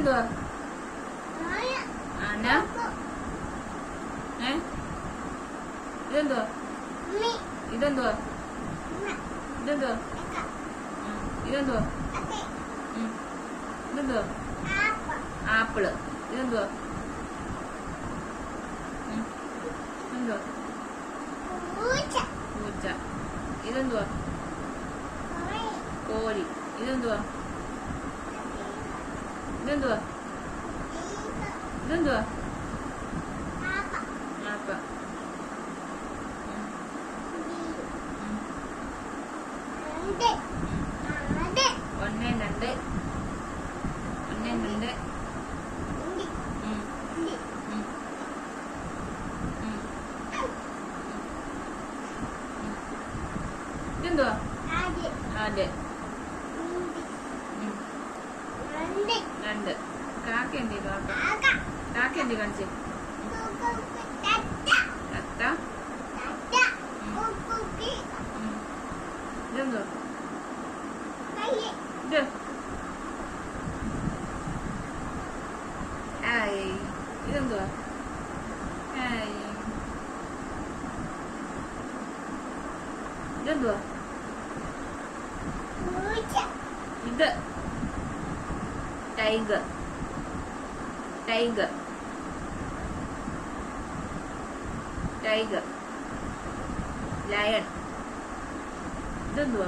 ഇതെന്തുവാ? ആന. ഇതെന്തുവാ? ഇതെന്തുവാ? ഇതെന്തുവാ? ഇതെന്തുവാ? ഇതെന്തുവാ? ആപ്പിള്. ഇതെന്തുവാ? എന്തുവാ? പൂച്ച. ഇതെന്തുവാ? കോഴി. ഇതെന്തുവാ? ഇതെന്തുവാ? ഇതെന്തുവാ? ആപ്പ. ഒന്ന് രണ്ട് ഇതെന്തുവാ? അതെ. രണ്ട്. കാക്ക എന്ത് ചെയ്തു? കാക്ക എന്ത് കാണിച്ചേ? തത്ത. ഇതെന്തുവാ? ഇത് ഹായ്. ഇതെന്തുവാ? ഹായ്. ഇതെന്തുവാ? ഇത് ടൈഗർ. ലയൺ. ഇതെന്തുവാ?